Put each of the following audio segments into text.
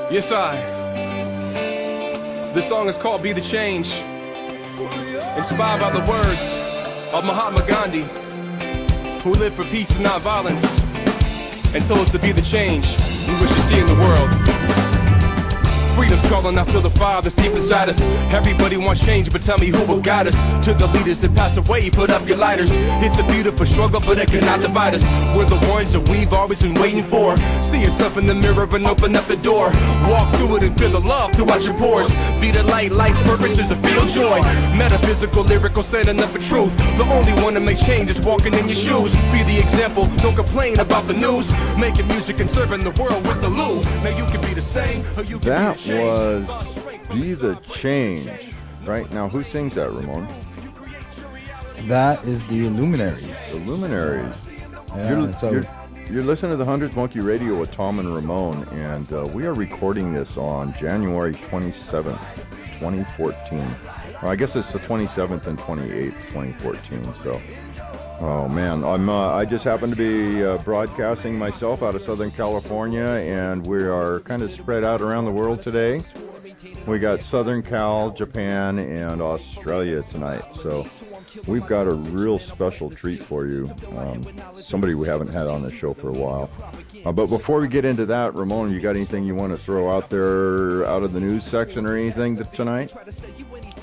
Yes, This song is called Be the Change, inspired by the words of Mahatma Gandhi, who lived for peace and not violence, and told us to be the change we wish to see in the world. Freedom's calling, I feel the fire that's deep inside us. Everybody wants change, but tell me who will guide us. To the leaders that pass away, put up your lighters. It's a beautiful struggle, but it cannot divide us. We're the ones that we've always been waiting for. See yourself in the mirror and open up the door. Walk through it and feel the love throughout your pores. Be the light, life's purpose is to feel joy. Metaphysical, lyrical, standing up for truth. The only one to make change is walking in your shoes. Be the example, don't complain about the news. Making music and serving the world with the loo. Now you can be the same, or you can be the change. Was Be the Change. Right now, who sings that, Ramon? That is the Luminaries. The Luminaries. Yeah, you're listening to the 100th Monkey Radio with Tom and Ramon, and we are recording this on January 27th, 2014. Well, I guess it's the 27th and 28th, 2014. So, oh man, I just happen to be broadcasting myself out of Southern California, and we are kind of spread out around the world today. We got Southern Cal, Japan, and Australia tonight. So we've got a real special treat for you. Somebody we haven't had on the show for a while. But before we get into that, Ramon, you got anything you want to throw out there out of the news section or anything tonight?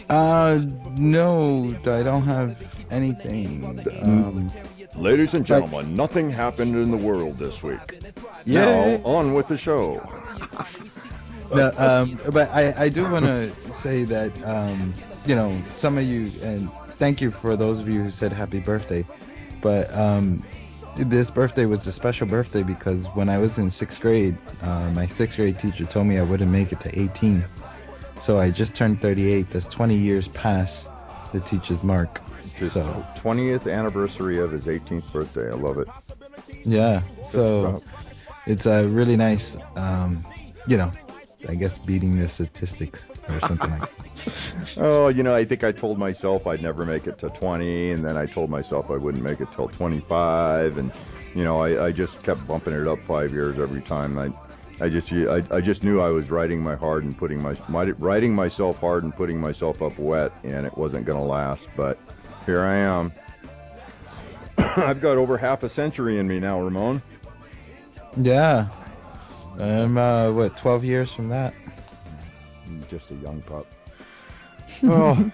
No, I don't have anything. Ladies and gentlemen, nothing happened in the world this week. Yeah. Now, on with the show. No, but I do want to say that, some of you, and thank you for those of you who said happy birthday, but this birthday was a special birthday because when I was in 6th grade, my 6th grade teacher told me I wouldn't make it to 18. So I just turned 38. That's 20 years past the teacher's mark. So 20th anniversary of his 18th birthday. I love it. Yeah. So it's a really nice, I guess beating the statistics or something like that. Oh, I think I told myself I'd never make it to 20, and then I told myself I wouldn't make it till 25, and I just kept bumping it up 5 years every time. I just knew I was riding myself hard and putting myself up wet, and it wasn't going to last. But here I am. I've got over half a century in me now, Ramon. Yeah. I'm 12 years from that. Just a young pup. Oh,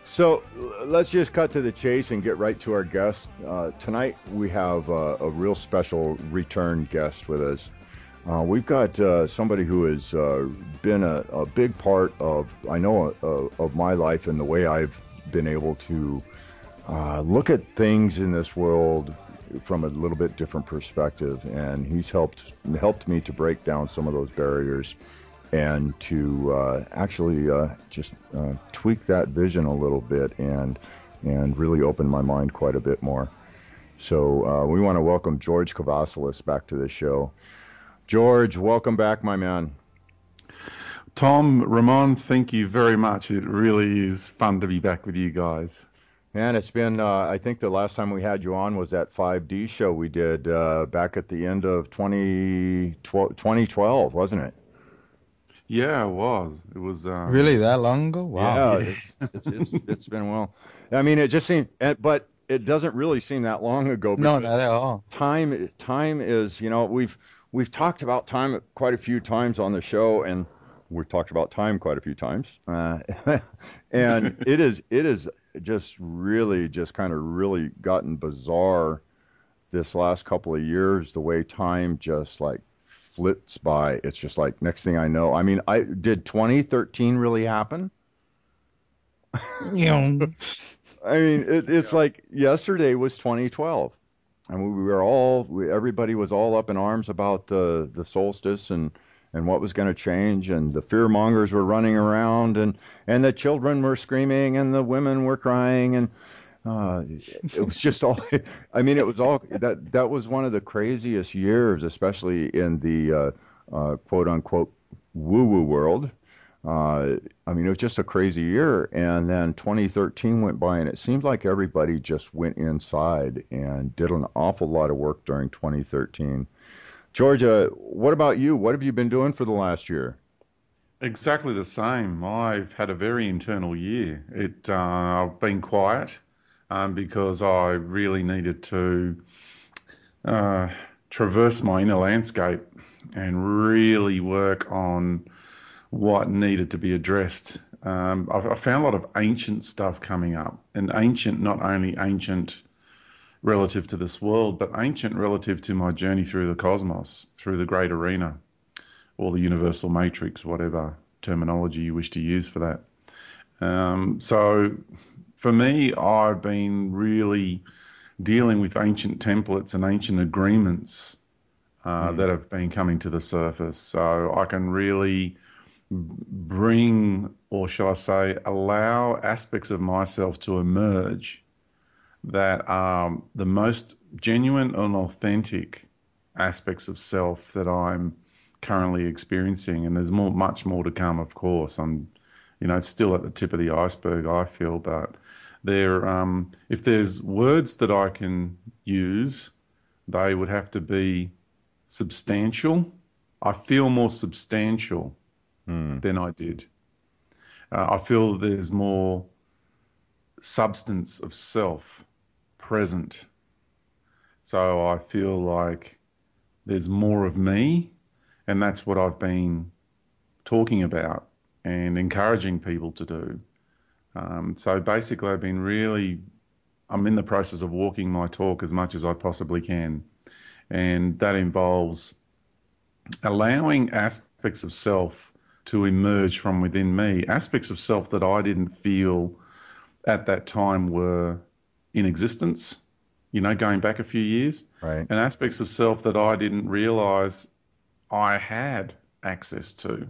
so let's just cut to the chase and get right to our guest. Tonight we have a real special return guest with us. We've got somebody who has been a big part of my life and the way I've been able to look at things in this world from a little bit different perspective, and he's helped me to break down some of those barriers and to actually just tweak that vision a little bit and really open my mind quite a bit more. So we want to welcome George Kavassilas back to the show. George, welcome back, my man. Tom, Ramon, thank you very much. It really is fun to be back with you guys. And it's been, I think the last time we had you on was that 5D show we did back at the end of 2012, wasn't it? Yeah, it was. It was really that long ago? Wow. Yeah, it's been a while. I mean, it just seemed, but it doesn't really seem that long ago. No, not at all. Time is, we've talked about time quite a few times on the show, and we've talked about time quite a few times, and it is just kind of really gotten bizarre this last couple of years, the way time just like flits by. It's just like next thing I know. I mean, did 2013 really happen? You know, I mean, it's like yesterday was 2012. And everybody was all up in arms about the solstice and what was going to change, and the fear mongers were running around, and the children were screaming, and the women were crying, and it was just all. I mean, it was all that was one of the craziest years, especially in the quote unquote woo woo world. I mean, it was just a crazy year. And then 2013 went by, and it seemed like everybody just went inside and did an awful lot of work during 2013. Georgia, what about you? What have you been doing for the last year? Exactly the same. I've had a very internal year. I've been quiet because I really needed to traverse my inner landscape and really work on what needed to be addressed. I found a lot of ancient stuff coming up, and ancient, not only ancient relative to this world, but ancient relative to my journey through the cosmos, through the great arena, or the universal matrix, whatever terminology you wish to use for that. So for me, I've been really dealing with ancient templates and ancient agreements that have been coming to the surface. So I can really bring, or shall I say, allow aspects of myself to emerge that are the most genuine and authentic aspects of self that I'm currently experiencing. And there's much more to come, of course. It's still at the tip of the iceberg, I feel, but if there's words that I can use, they would have to be substantial. I feel more substantial than I did. I feel there's more substance of self present. So I feel like there's more of me, and that's what I've been talking about and encouraging people to do. So basically I'm in the process of walking my talk as much as I possibly can. And that involves allowing aspects of self to emerge from within me, aspects of self that I didn't feel at that time were in existence, going back a few years, Right. and aspects of self that I didn't realize I had access to.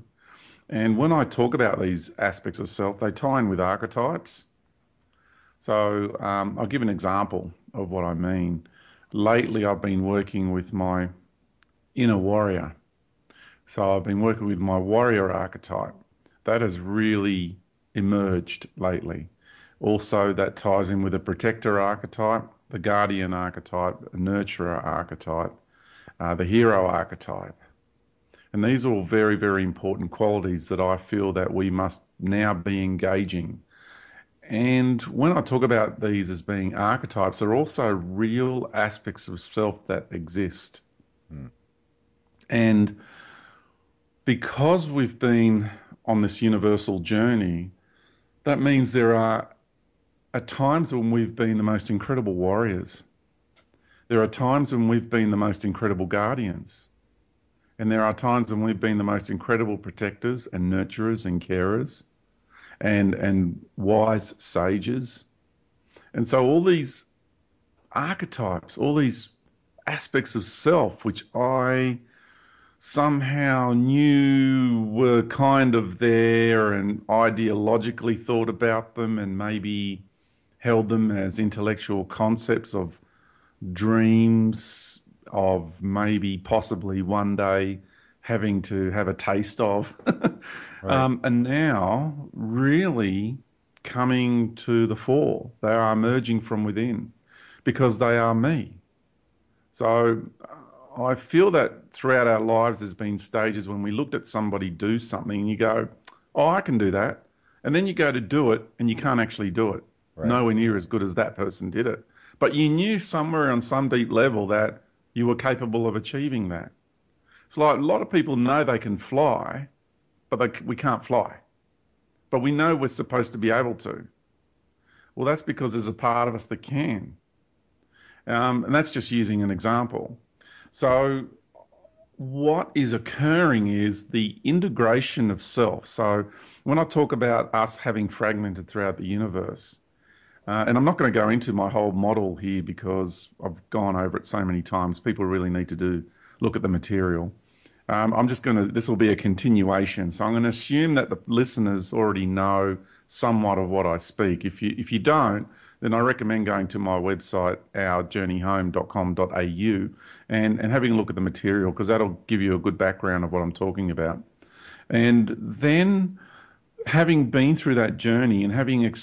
And when I talk about these aspects of self, they tie in with archetypes. So I'll give an example of what I mean. Lately, I've been working with my inner warrior. So I've been working with my warrior archetype. That has really emerged lately. Also, that ties in with the protector archetype, the guardian archetype, a nurturer archetype, the hero archetype. And these are all very, very important qualities that I feel that we must now be engaging. And when I talk about these as being archetypes, they're also real aspects of self that exist. And because we've been on this universal journey, that means there are at times when we've been the most incredible warriors. There are times when we've been the most incredible guardians. And there are times when we've been the most incredible protectors and nurturers and carers and wise sages. And so all these archetypes, all these aspects of self, which I somehow knew were kind of there and ideologically thought about them and maybe held them as intellectual concepts of dreams of maybe possibly one day having to have a taste of, and now really coming to the fore. They are emerging from within because they are me. So I feel that throughout our lives there's been stages when we looked at somebody do something and you go, oh, I can do that. And then you go to do it and you can't actually do it. Right. Nowhere near as good as that person did it. But you knew somewhere on some deep level that you were capable of achieving that. It's like a lot of people know they can fly, but we can't fly. But we know we're supposed to be able to. Well, that's because there's a part of us that can. And that's just using an example. So what is occurring is the integration of self. So when I talk about us having fragmented throughout the universe, and I'm not going to go into my whole model here because I've gone over it so many times. People really need to look at the material. I'm just going to, this will be a continuation. So I'm going to assume that the listeners already know somewhat of what I speak. If you don't, then I recommend going to my website, ourjourneyhome.com.au, and having a look at the material, because that'll give you a good background of what I'm talking about. And then having been through that journey and having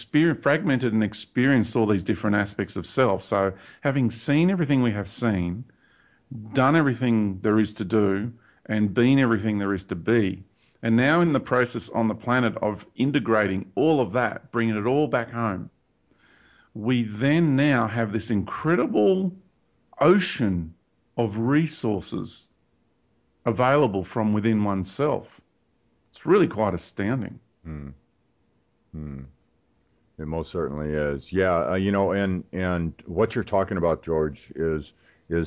fragmented and experienced all these different aspects of self, so having seen everything we have seen, done everything there is to do, and been everything there is to be, and now in the process on the planet of integrating all of that, bringing it all back home, we then now have this incredible ocean of resources available from within oneself. It's really quite astounding. It most certainly is. Yeah, and what you're talking about, George, is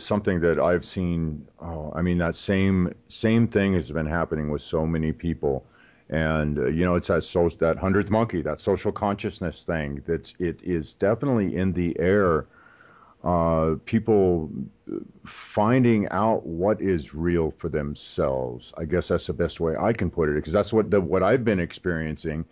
something that I've seen. Oh, I mean, that same thing has been happening with so many people, and it's that 100th monkey, that social consciousness thing. It is definitely in the air. People finding out what is real for themselves. I guess that's the best way I can put it, because that's what I've been experiencing,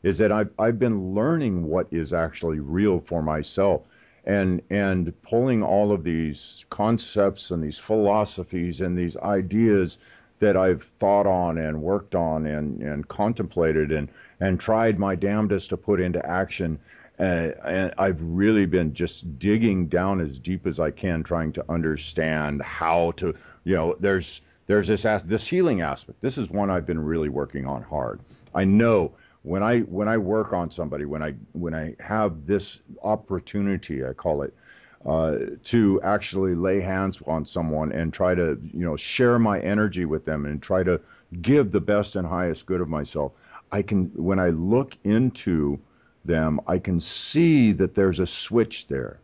is that I've been learning what is actually real for myself, and pulling all of these concepts and these philosophies and these ideas that I've thought on and worked on and contemplated and tried my damnedest to put into action. And I've really been just digging down as deep as I can, trying to understand how to, there's this healing aspect. This is one I've been really working on hard. I know when I work on somebody, when I have this opportunity, I call it, to actually lay hands on someone and try to, share my energy with them and try to give the best and highest good of myself, when I look into them, I can see that there's a switch there.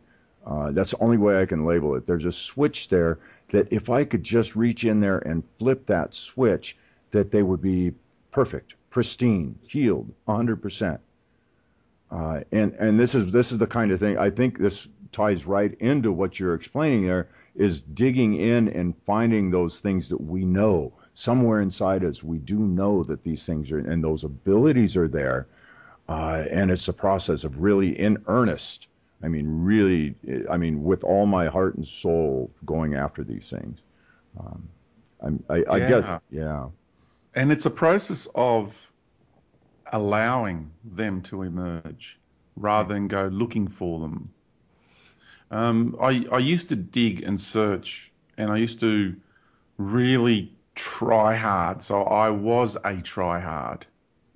That's the only way I can label it. There's a switch there that if I could just reach in there and flip that switch, that they would be perfect, pristine, healed, 100%. And this is the kind of thing, I think this ties right into what you're explaining there, is digging in and finding those things that we know. Somewhere inside us, we do know that these things are, and those abilities are there. And it's a process of really in earnest. I mean, with all my heart and soul going after these things. I guess, yeah. And it's a process of allowing them to emerge rather than go looking for them. I used to dig and search, and I used to really try hard. So I was a try hard.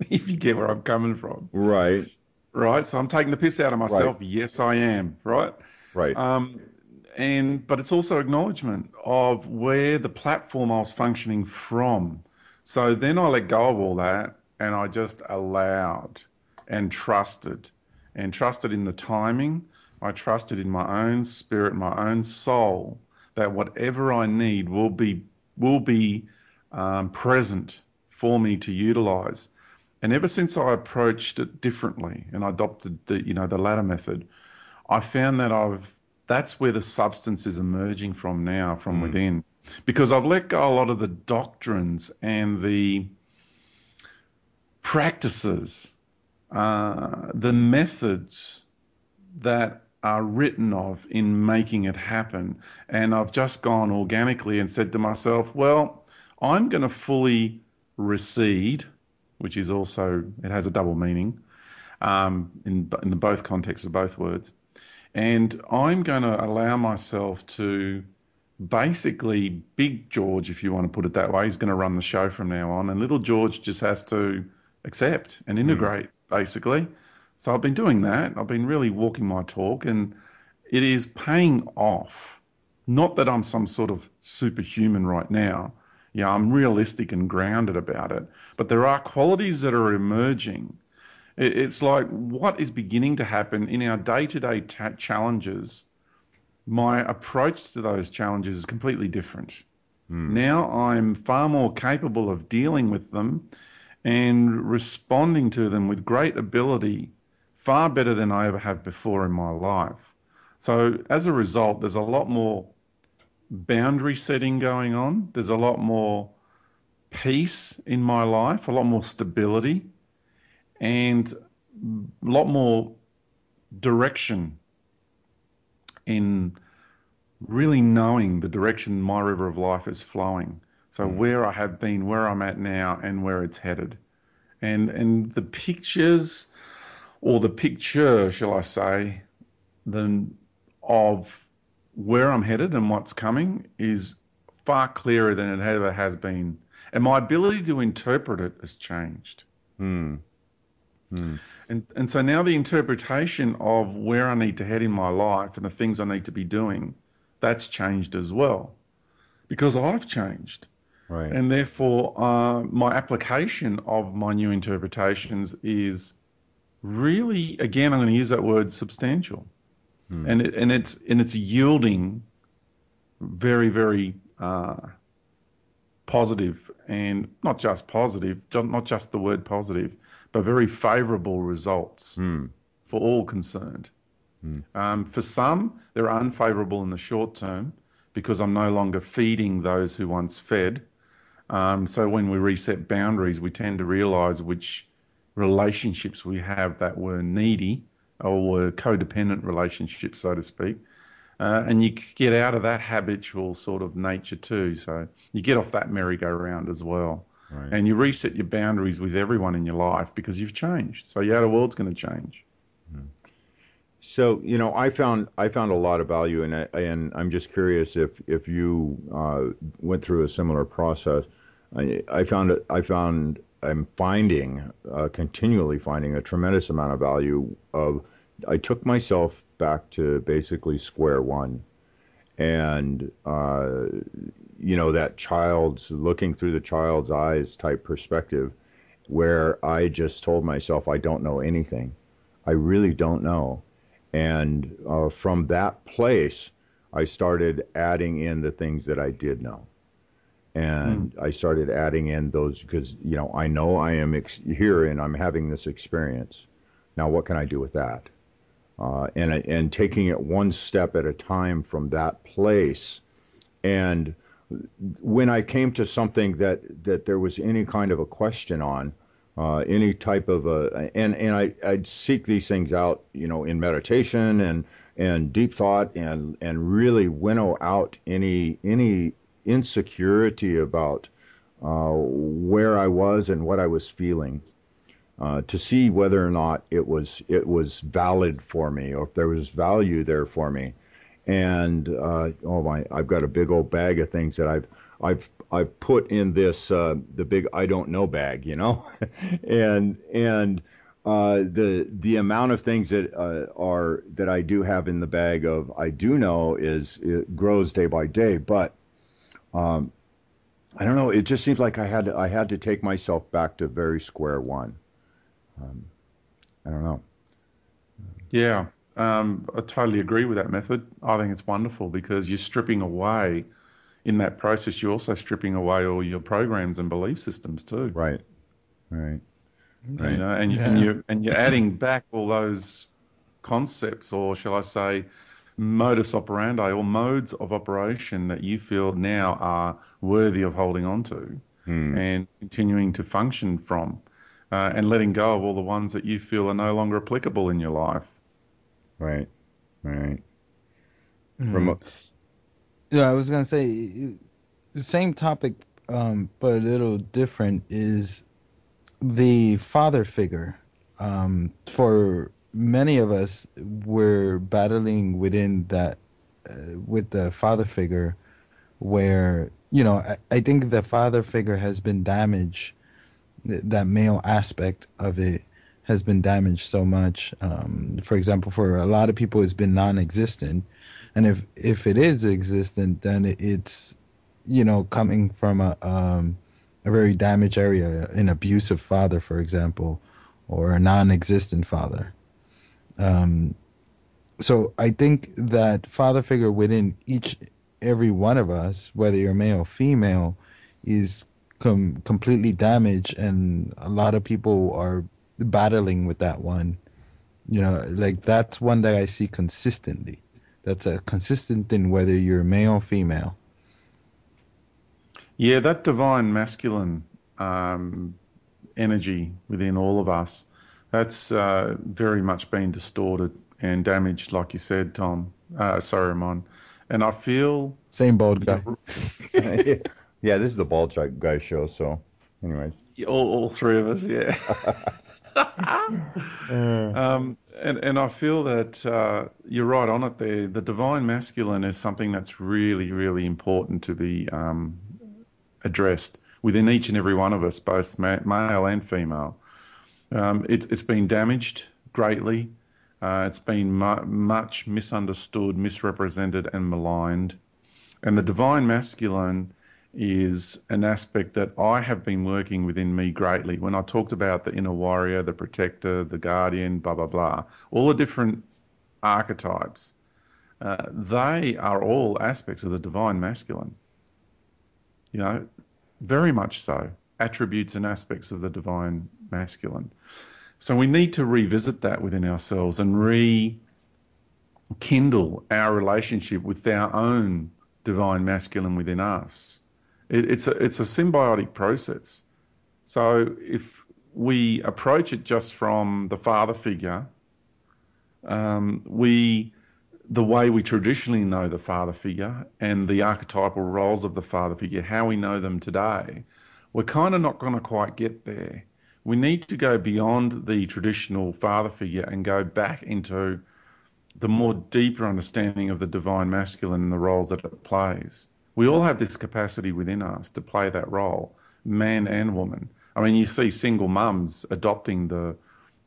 If you get where I'm coming from. Right. Right. So I'm taking the piss out of myself. Right. Yes, I am. Right. Right. But it's also acknowledgement of where the platform I was functioning from. So then I let go of all that, and I just allowed and trusted in the timing. I trusted in my own spirit, my own soul, that whatever I need will be present for me to utilize. And ever since I approached it differently and I adopted the latter method, I found that that's where the substance is emerging from now, from within, because I've let go a lot of the doctrines and the practices, the methods that are written of in making it happen. And I've just gone organically and said to myself, well, I'm going to fully recede, which is also, it has a double meaning in the both contexts of both words. And I'm going to allow myself to basically, Big George, if you want to put it that way, is going to run the show from now on. And little George just has to accept and integrate, basically. So I've been doing that. I've been really walking my talk, and it is paying off. Not that I'm some sort of superhuman right now. Yeah, I'm realistic and grounded about it. But there are qualities that are emerging. It's like what is beginning to happen in our day-to-day challenges. My approach to those challenges is completely different. Now I'm far more capable of dealing with them and responding to them with great ability, far better than I ever have before in my life. So as a result, there's a lot more boundary setting going on. There's a lot more peace in my life, a lot more stability, and a lot more direction in really knowing the direction my river of life is flowing. So where I have been, where I'm at now, and where it's headed. And the pictures, or the picture, shall I say, of where I'm headed and what's coming is far clearer than it ever has been. And my ability to interpret it has changed. And so now the interpretation of where I need to head in my life and the things I need to be doing, that's changed as well, because I've changed. Right. And therefore, my application of my new interpretations is really, again, I'm going to use that word, substantial. And it's yielding very, very positive, and not just positive, not just the word positive, but very favourable results for all concerned. For some, they're unfavourable in the short term because I'm no longer feeding those who once fed. So when we reset boundaries, we tend to realise which relationships we have that were needy or were codependent relationships, so to speak. And you get out of that habitual sort of nature too. So you get off that merry-go-round as well. Right. And you reset your boundaries with everyone in your life because you've changed. So your outer world's going to change. So, you know, I found a lot of value in it, and I'm just curious if you went through a similar process. I'm continually finding a tremendous amount of value of. I took myself back to basically square one, and you know, that looking through the child's eyes type perspective, where I just told myself I don't know anything, I really don't know. And from that place, I started adding in the things that I did know. And I started adding in those because, you know I am here and I'm having this experience. Now, what can I do with that? And taking it one step at a time from that place. And when I came to something that there was any kind of a question on, any type of I'd seek these things out, you know, in meditation and deep thought, and really winnow out any insecurity about where I was and what I was feeling, to see whether or not it was valid for me, or if there was value there for me. And I've got a big old bag of things that I've put in this the big I don't know bag, you know, and the amount of things that I do have in the bag of I do know it grows day by day, but I don't know. It just seems like I had to take myself back to very square one. I don't know. Yeah. I totally agree with that method. I think it's wonderful because you're stripping away, in that process, you're also stripping away all your programs and belief systems too. Right. You know, and you're adding back all those concepts, or shall I say, modus operandi, or modes of operation that you feel now are worthy of holding on to and continuing to function from, and letting go of all the ones that you feel are no longer applicable in your life. Right. Yeah, I was gonna say the same topic, but a little different, is the father figure. For many of us, we're battling within that with the father figure, where, you know, I think the father figure has been damaged. That male aspect of it has been damaged so much. For example, for a lot of people, it's been non-existent. And if it is existent, then it's, you know, coming from a very damaged area, an abusive father, for example, or a non-existent father. So I think that father figure within each every one of us, whether you're male or female, is completely damaged, and a lot of people are battling with that one. You know, like that's one that I see consistently. That's a consistent thing, whether you're male or female. Yeah, that divine masculine um, energy within all of us, that's very much been distorted and damaged, like you said, Tom. Sorry, Ramon. And I feel Same bald guy. you're, Yeah, this is the bald guy show. So, anyways. all three of us, yeah. Uh, And I feel that you're right on it there. The divine masculine is something that's really, really important to be addressed within each and every one of us, both male and female. It's been damaged greatly. It's been much misunderstood, misrepresented, and maligned. And the divine masculine is an aspect that I have been working within me greatly. When I talked about the inner warrior, the protector, the guardian, blah, blah, blah, all the different archetypes, they are all aspects of the divine masculine. You know, very much so. Attributes and aspects of the divine masculine. So we need to revisit that within ourselves and rekindle our relationship with our own divine masculine within us. It's a symbiotic process. So if we approach it just from the father figure, the way we traditionally know the father figure and the archetypal roles of the father figure, how we know them today, we're kind of not going to quite get there. We need to go beyond the traditional father figure and go back into the more deeper understanding of the divine masculine and the roles that it plays. We all have this capacity within us to play that role, man and woman. I mean, you see single mums adopting the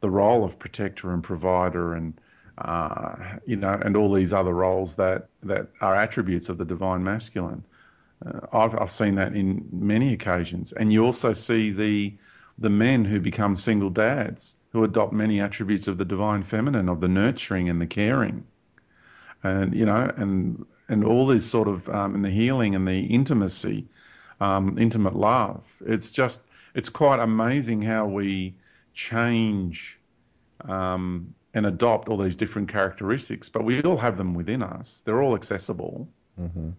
role of protector and provider and and all these other roles that are attributes of the divine masculine. I've seen that in many occasions, and you also see the men who become single dads who adopt many attributes of the divine feminine, of the nurturing and the caring, and and all this sort of and the healing and the intimacy, intimate love. It's quite amazing how we change and adopt all these different characteristics, but we all have them within us. They're all accessible. mhm.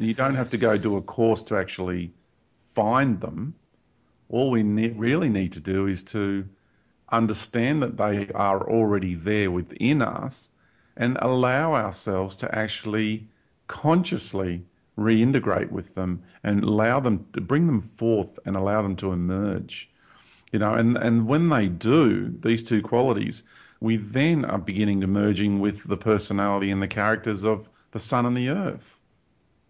You don't have to go do a course to actually find them. All we really need to do is to understand that they are already there within us and allow ourselves to actually consciously reintegrate with them and allow them to bring them forth and allow them to emerge. And when they do these two qualities, we then are beginning to merging with the personality and the characters of the sun and the earth.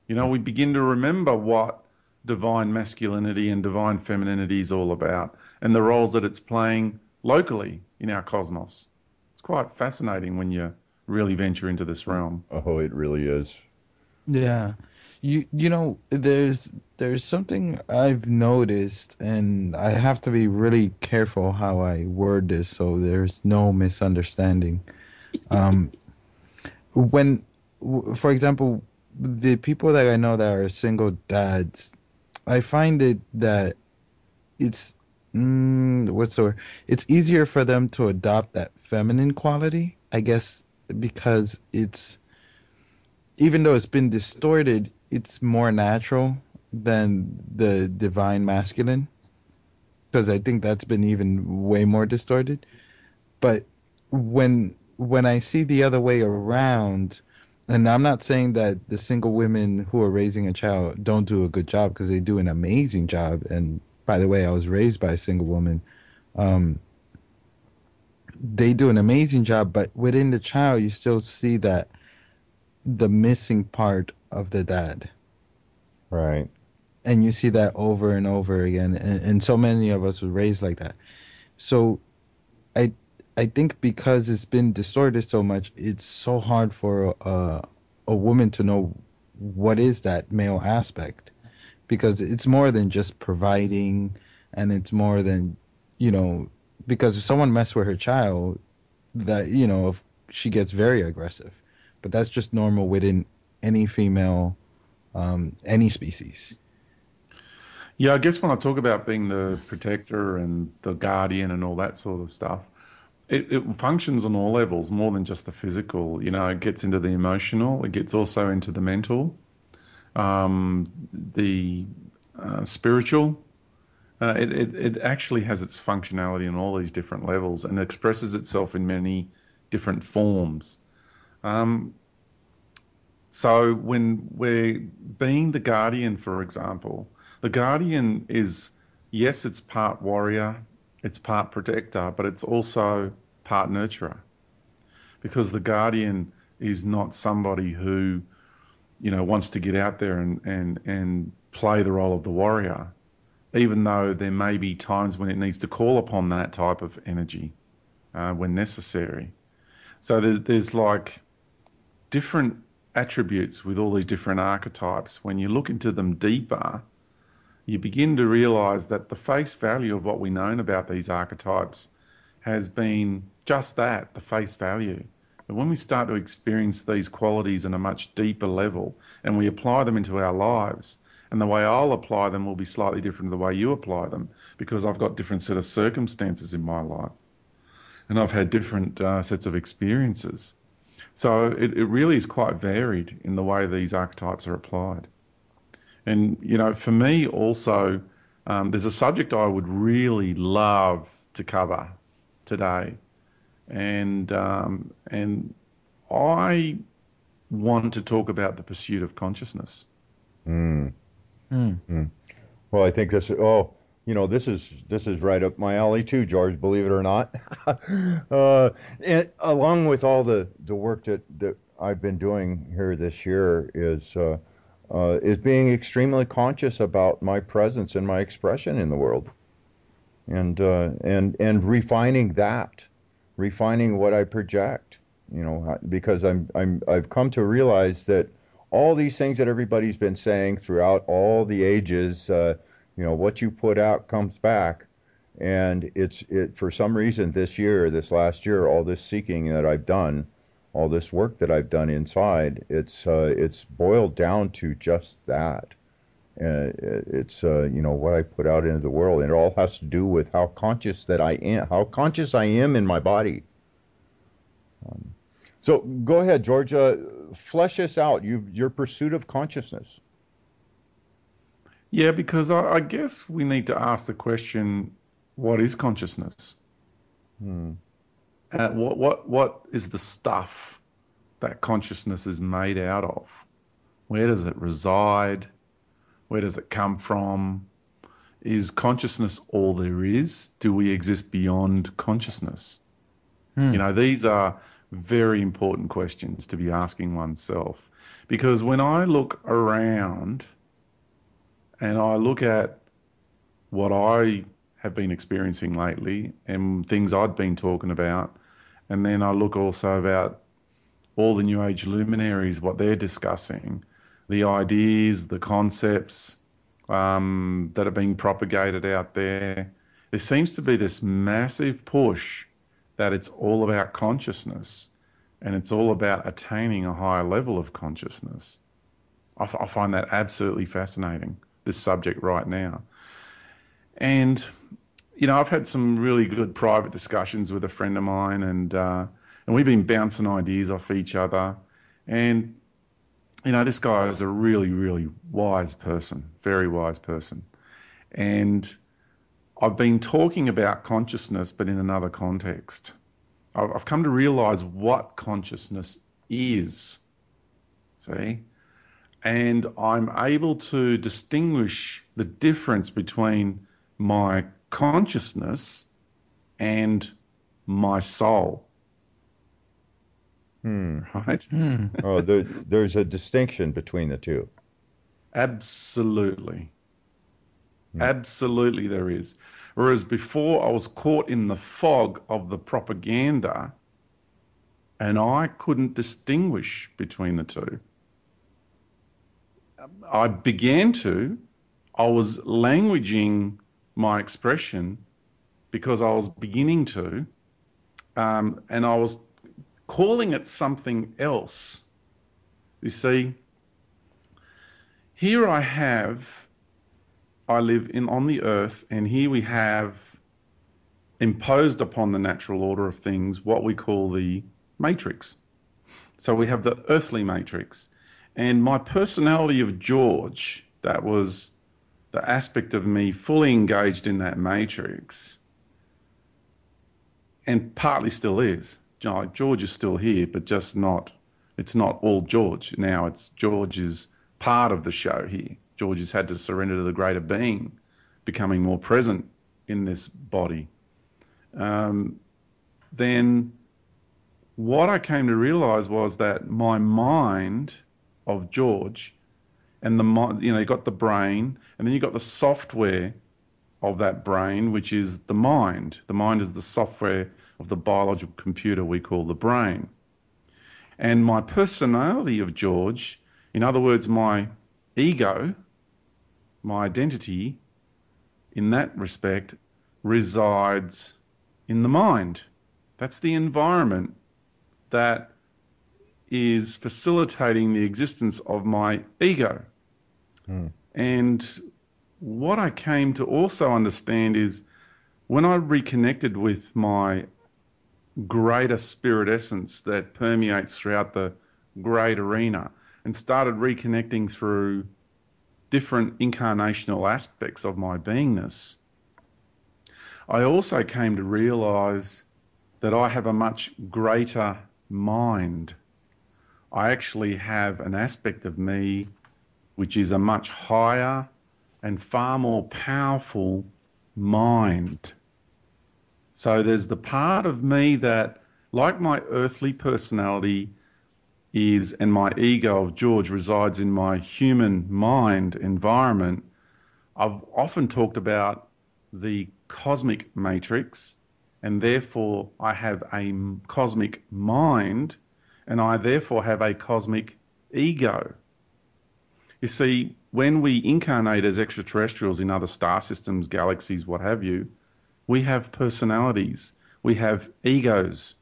We begin to remember what divine masculinity and divine femininity is all about and the roles that it's playing locally in our cosmos. It's quite fascinating when you really venture into this realm. Oh, it really is. Yeah. There's something I've noticed, and I have to be really careful how I word this so there's no misunderstanding. Um, for example, the people that I know that are single dads, I find it that it's what's the word? It's easier for them to adopt that feminine quality, I guess, because even though it's been distorted, it's more natural than the divine masculine, because I think that's been even way more distorted. But when I see the other way around, and I'm not saying that the single women who are raising a child don't do a good job, because they do an amazing job. And by the way, I was raised by a single woman. They do an amazing job, but within the child, you still see that the missing part of the dad. Right. And you see that over and over again. And so many of us were raised like that. So I think because it's been distorted so much, it's so hard for a woman to know what is that male aspect. Because it's more than just providing, and it's more than, because if someone messes with her child, that, if she gets very aggressive. But that's just normal within any female, any species. Yeah, I guess when I talk about being the protector and the guardian and all that sort of stuff, it functions on all levels, more than just the physical. You know, it gets into the emotional, it gets also into the mental, the spiritual. It actually has its functionality on all these different levels and expresses itself in many different forms. Um, so when we're being the guardian, for example, the guardian is, yes, it's part warrior, it's part protector, but it's also part nurturer, because the guardian is not somebody who, you know, wants to get out there and play the role of the warrior, even though there may be times when it needs to call upon that type of energy when necessary. So there's like different attributes with all these different archetypes. When you look into them deeper, you begin to realize that the face value of what we know about these archetypes has been just that, the face value. But when we start to experience these qualities on a much deeper level and we apply them into our lives, and the way I'll apply them will be slightly different to the way you apply them, because I've got different set of circumstances in my life and I've had different sets of experiences. So it really is quite varied in the way these archetypes are applied. And, you know, for me also, there's a subject I would really love to cover today. And I want to talk about the pursuit of consciousness. Mm. Mm. Well, I think this. Oh, you know, this is right up my alley too, George. Believe it or not. And along with all the work that I've been doing here this year is being extremely conscious about my presence and my expression in the world, and refining that, refining what I project. You know, because I've come to realize that all these things that everybody's been saying throughout all the ages, you know, what you put out comes back, and it for some reason this last year, all this seeking that I've done, all this work that I've done inside, it's boiled down to just that. It's you know, what I put out into the world, and it all has to do with how conscious I am in my body. So go ahead, George. Flesh this out. Your pursuit of consciousness. Yeah, because I guess we need to ask the question, what is consciousness? Hmm. What is the stuff that consciousness is made out of? Where does it reside? Where does it come from? Is consciousness all there is? Do we exist beyond consciousness? You know, these are very important questions to be asking oneself. Because when I look around and I look at what I have been experiencing lately and things I've been talking about, and then I look also about all the New Age luminaries, what they're discussing, the ideas, the concepts that are being propagated out there, there seems to be this massive push that it's all about consciousness and it's all about attaining a higher level of consciousness. I find that absolutely fascinating, this subject right now. And, you know, I've had some really good private discussions with a friend of mine, and we've been bouncing ideas off each other. And, you know, this guy is a really, really wise person, very wise person. And I've been talking about consciousness, but in another context. I've come to realize what consciousness is, see? And I'm able to distinguish the difference between my consciousness and my soul. Right? Oh, there's a distinction between the two. Absolutely. Absolutely there is. Whereas before I was caught in the fog of the propaganda and I couldn't distinguish between the two. I was languaging my expression because I was beginning to, and I was calling it something else. You see, here I live on the earth, and here we have imposed upon the natural order of things what we call the matrix. So we have the earthly matrix. And my personality of George, that was the aspect of me fully engaged in that matrix, and partly still is. George is still here, but just not, it's not all George. Now it's George is part of the show here. George has had to surrender to the greater being, becoming more present in this body. Then what I came to realize was that my mind of George, and the mind, you got the brain, and then you got the software of that brain, which is the mind. The mind is the software of the biological computer we call the brain. And my personality of George, in other words, my ego, my identity, in that respect, resides in the mind. That's the environment that is facilitating the existence of my ego. And what I came to also understand is when I reconnected with my greater spirit essence that permeates throughout the great arena and started reconnecting through different incarnational aspects of my beingness, I also came to realize that I have a much greater mind. I actually have an aspect of me which is a much higher and far more powerful mind. So there's the part of me that, like my earthly personality is, and my ego of George resides in my human mind environment, I've often talked about the cosmic matrix, and therefore I have a cosmic mind, and I therefore have a cosmic ego. You see, when we incarnate as extraterrestrials in other star systems, galaxies, what have you, we have personalities, we have egos.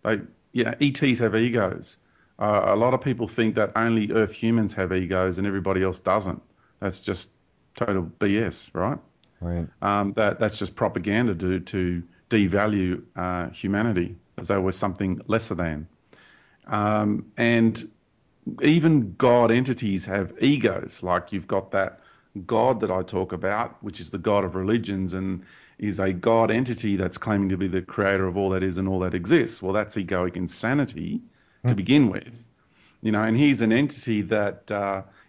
ETs have egos. A lot of people think that only Earth humans have egos and everybody else doesn't. That's just total BS, right? Right. That's just propaganda to devalue humanity as though we're something lesser than. And even God entities have egos. Like you've got that God that I talk about, which is the God of religions and is a God entity that's claiming to be the creator of all that is and all that exists. Well, that's egoic insanity to begin with. And he's an entity that,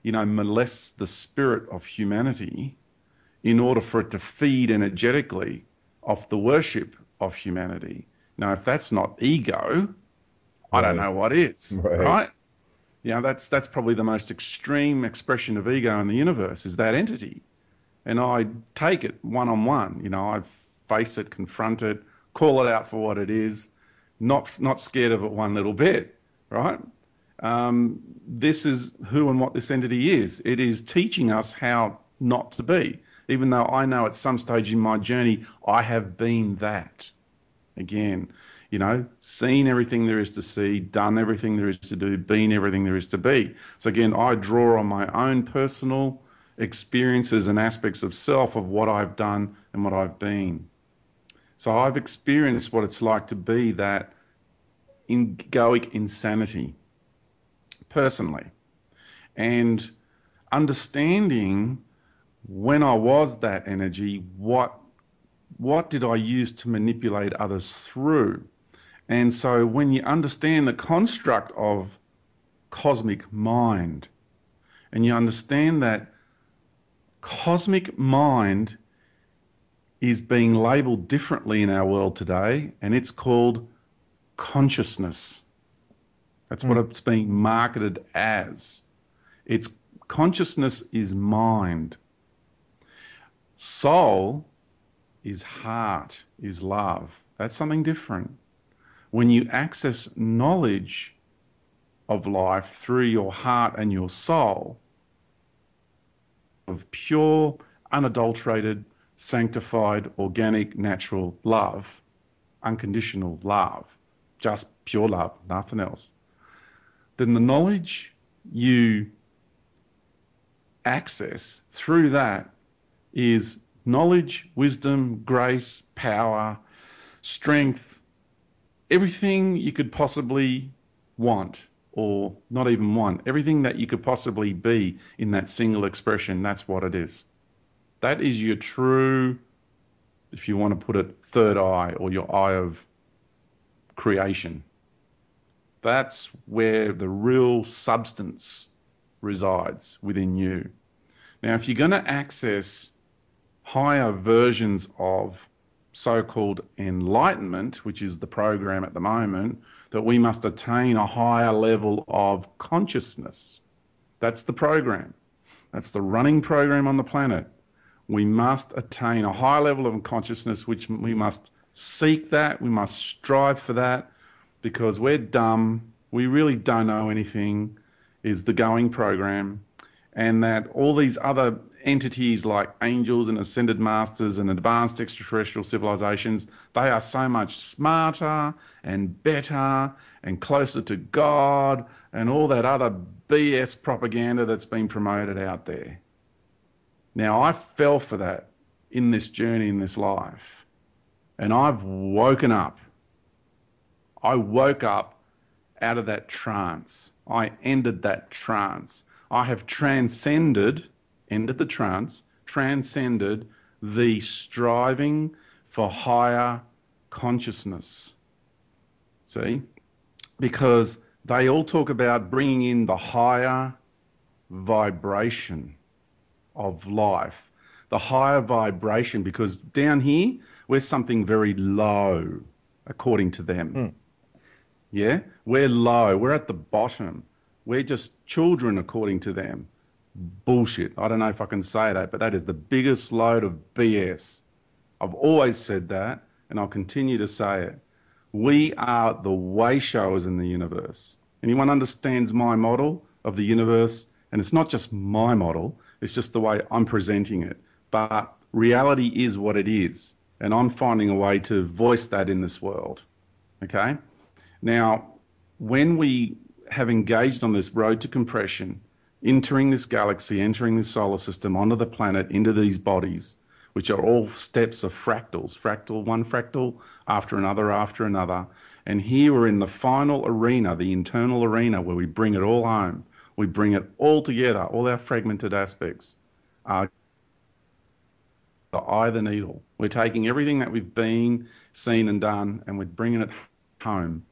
molests the spirit of humanity in order for it to feed energetically off the worship of humanity. Now, if that's not ego, I don't know what is, right? That's probably the most extreme expression of ego in the universe, is that entity. And I take it one-on-one. I face it, confront it, call it out for what it is, not scared of it one little bit, right? This is who and what this entity is. It is teaching us how not to be, even though I know at some stage in my journey I have been that. Again, seen everything there is to see, done everything there is to do, been everything there is to be. So again, I draw on my own personal experiences and aspects of self of what I've done and what I've been. So I've experienced what it's like to be that egoic insanity personally, and understanding when I was that energy, what did I use to manipulate others through? And so when you understand the construct of cosmic mind, and you understand that cosmic mind is being labeled differently in our world today, and it's called consciousness. That's what it's being marketed as. It's consciousness is mind. Soul is heart, is love. That's something different. When you access knowledge of life through your heart and your soul, of pure, unadulterated, sanctified, organic, natural love, unconditional love, just pure love, nothing else, then the knowledge you access through that is knowledge, wisdom, grace, power, strength, everything you could possibly want, or not even want, everything that you could possibly be in that single expression, that's what it is. That is your true, if you want to put it, third eye, or your eye of creation. That's where the real substance resides within you. Now, if you're going to access higher versions of so-called enlightenment, which is the program at the moment, that we must attain a higher level of consciousness. That's the program. That's the running program on the planet. We must attain a higher level of consciousness, which we must seek that, we must strive for that, because we're dumb, we really don't know anything, is the going program, and that all these other entities like angels and ascended masters and advanced extraterrestrial civilizations, they are so much smarter and better and closer to God and all that other BS propaganda that's been promoted out there. Now, I fell for that in this journey, in this life, and I've woken up. I woke up out of that trance. I ended that trance. I have transcended, ended the trance, transcended the striving for higher consciousness. See? Because they all talk about bringing in the higher vibration of life, the higher vibration, because down here, we're something very low, according to them. Yeah? We're low. We're at the bottom. We're just children, according to them. Bullshit. I don't know if I can say that, but that is the biggest load of BS. I've always said that, and I'll continue to say it. We are the way showers in the universe. Anyone understands my model of the universe? And it's not just my model, it's just the way I'm presenting it. But reality is what it is, and I'm finding a way to voice that in this world. Okay? Now, when we have engaged on this road to compression, entering this galaxy, entering this solar system, onto the planet, into these bodies, which are all steps of fractals, one fractal after another, and here we're in the final arena, the internal arena, where we bring it all home. We bring it all together, all our fragmented aspects are the eye of the needle. We're taking everything that we've been, seen and done, and we're bringing it home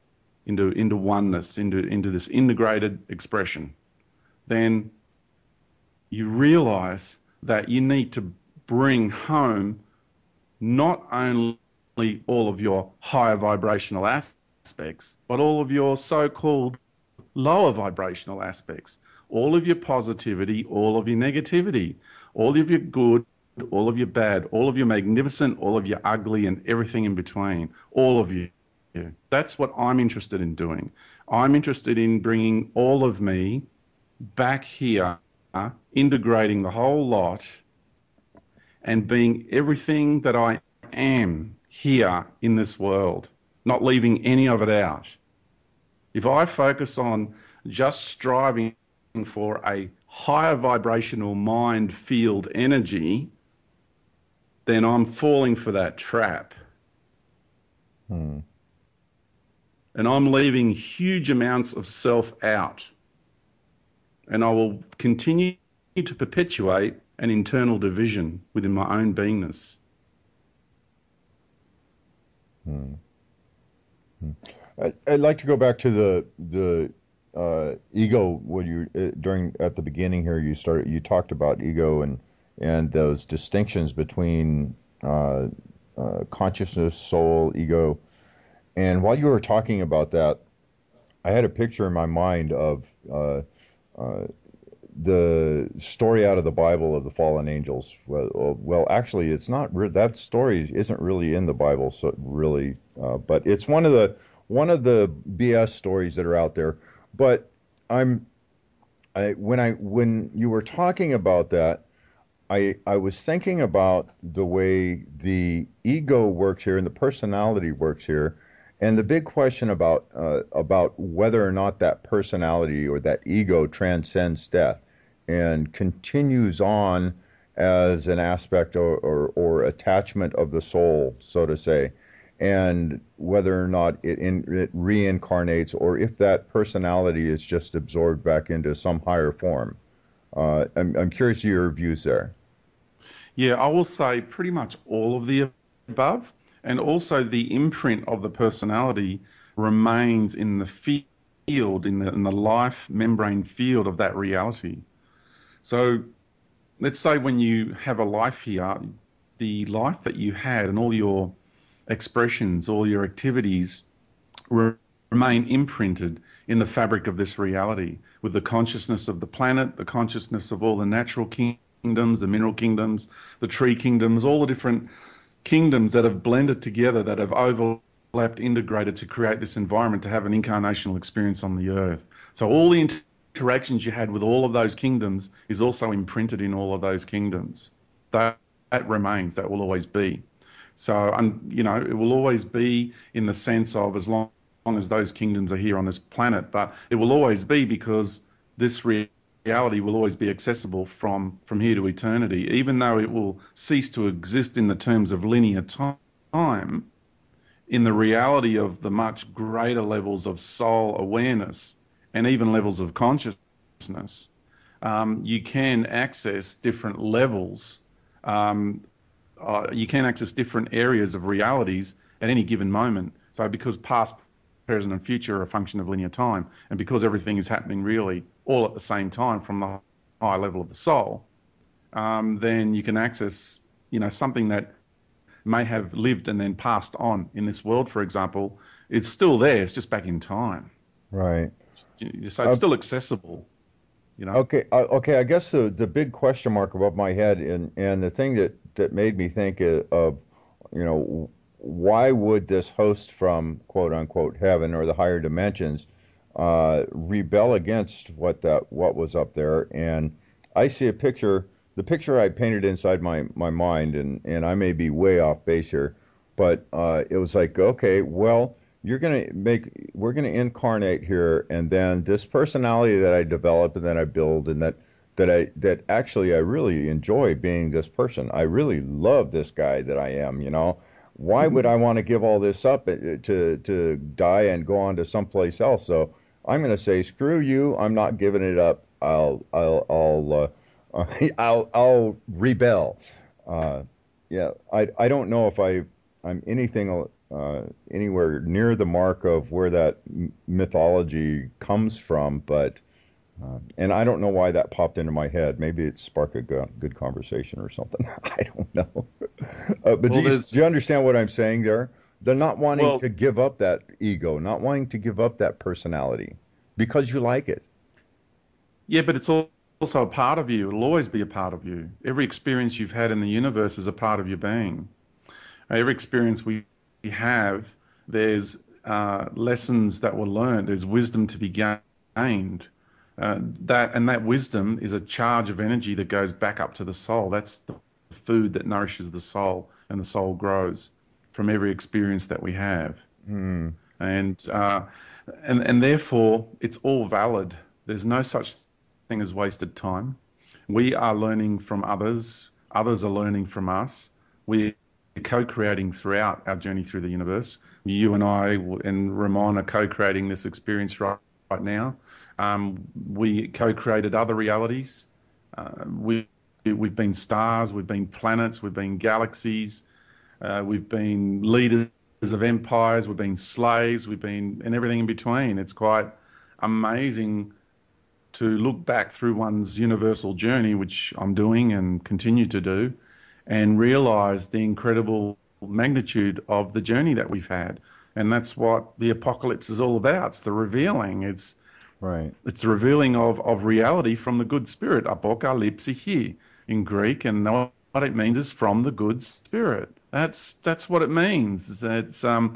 into oneness, into this integrated expression. Then you realize that you need to bring home not only all of your higher vibrational aspects, but all of your so-called lower vibrational aspects, all of your positivity, all of your negativity, all of your good, all of your bad, all of your magnificent, all of your ugly, and everything in between, all of you. That's what I'm interested in doing. I'm interested in bringing all of me back here, integrating the whole lot, and being everything that I am here in this world, not leaving any of it out. If I focus on just striving for a higher vibrational mind field energy, then I'm falling for that trap. And I'm leaving huge amounts of self out. And I will continue to perpetuate an internal division within my own beingness. I'd like to go back to the ego. When you at the beginning here, you talked about ego and those distinctions between consciousness, soul, ego. And while you were talking about that, I had a picture in my mind of the story out of the Bible of the fallen angels. Well, actually, it's not. That story isn't really in the Bible, so really, but it's one of the BS stories that are out there. But when you were talking about that, I was thinking about the way the ego works here and the personality works here. And the big question about whether or not that personality or that ego transcends death. and continues on as an aspect or attachment of the soul, so to say, and whether or not it reincarnates or if that personality is just absorbed back into some higher form. I'm curious of your views there. Yeah, I will say pretty much all of the above, and also the imprint of the personality remains in the field, in the life membrane field of that reality. So let's say when you have a life here, the life that you had and all your expressions, all your activities remain imprinted in the fabric of this reality with the consciousness of the planet, the consciousness of all the natural kingdoms, the mineral kingdoms, the tree kingdoms, all the different kingdoms that have blended together, that have overlapped, integrated to create this environment to have an incarnational experience on the earth. So all the interactions you had with all of those kingdoms is also imprinted in all of those kingdoms. That remains, that will always be. So, you know, it will always be in the sense of as long as those kingdoms are here on this planet, but it will always be because this reality will always be accessible from here to eternity, even though it will cease to exist in the terms of linear time. In the reality of the much greater levels of soul awareness and even levels of consciousness, you can access different levels. You can access different areas of realities at any given moment. So because past, present and future are a function of linear time, and because everything is happening really all at the same time from the high level of the soul, then you can access, you know, something that may have lived and then passed on in this world, for example. It's still there, it's just back in time. Right. So it's still accessible, you know. Okay. I guess the big question mark above my head and the thing that made me think of, you know, why would this host from quote unquote heaven or the higher dimensions rebel against what was up there? And I see a picture, the picture I painted inside my mind, and I may be way off base here, but it was like, okay, well, we're gonna incarnate here, and then this personality that I develop and that I build and that actually I really enjoy being this person. I really love this guy that I am, you know. Why would I want to give all this up to die and go on to someplace else? So I'm going to say, screw you. I'm not giving it up. I'll rebel. Yeah, I don't know if I'm anything anywhere near the mark of where that mythology comes from, but and I don't know why that popped into my head. Maybe it sparked a good conversation or something. I don't know. But Well, do you understand what I'm saying there? They're not wanting to give up that ego, not wanting to give up that personality because you like it. Yeah, but it's also a part of you. It'll always be a part of you. Every experience you've had in the universe is a part of your being. Every experience we have, there's lessons that were learned. There's wisdom to be gained. That wisdom is a charge of energy that goes back up to the soul. That's the food that nourishes the soul, and the soul grows from every experience that we have. Mm. And therefore, it's all valid. There's no such thing as wasted time. We are learning from others. Others are learning from us. We're co-creating throughout our journey through the universe. You and I and Ramon are co-creating this experience right now. We co-created other realities. We've been stars, we've been planets, we've been galaxies, we've been leaders of empires, we've been slaves, we've been, and everything in between. It's quite amazing to look back through one's universal journey, which I'm doing and continue to do, and realize the incredible magnitude of the journey that we've had. And that's what the apocalypse is all about. It's the revealing. It's the revealing of reality from the good spirit, apokalypsi in Greek, and what it means is from the good spirit. That's what it means. It's the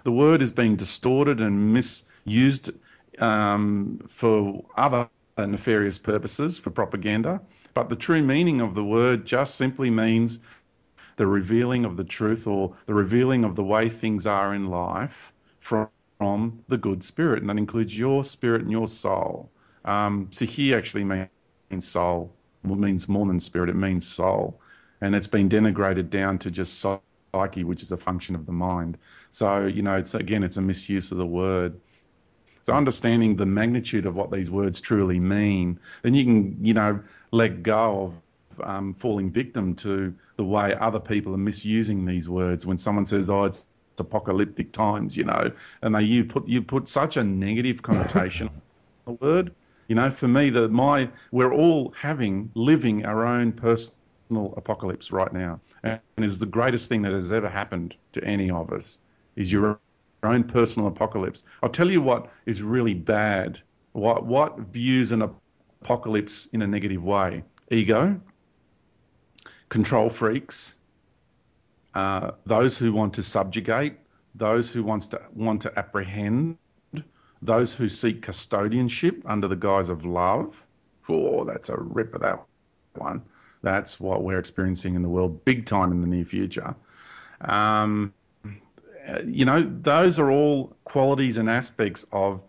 word is being distorted and misused for other nefarious purposes, for propaganda. But the true meaning of the word just simply means the revealing of the truth, or the revealing of the way things are in life from the good spirit. And that includes your spirit and your soul. Psiche actually means soul. It means more than spirit, it means soul. And it's been denigrated down to just psyche, which is a function of the mind. So, it's a misuse of the word. So understanding the magnitude of what these words truly mean, then you can, let go of falling victim to the way other people are misusing these words. When someone says, "Oh, it's apocalyptic times," and you put such a negative connotation on the word. For me, we're all living our own personal apocalypse right now, and is the greatest thing that has ever happened to any of us is your own personal apocalypse. I'll tell you what is really bad. What views an apocalypse in a negative way? Ego, control freaks, those who want to subjugate, those who want to apprehend, those who seek custodianship under the guise of love. Oh, that's a ripper, that one. That's what we're experiencing in the world big time in the near future. Those are all qualities and aspects of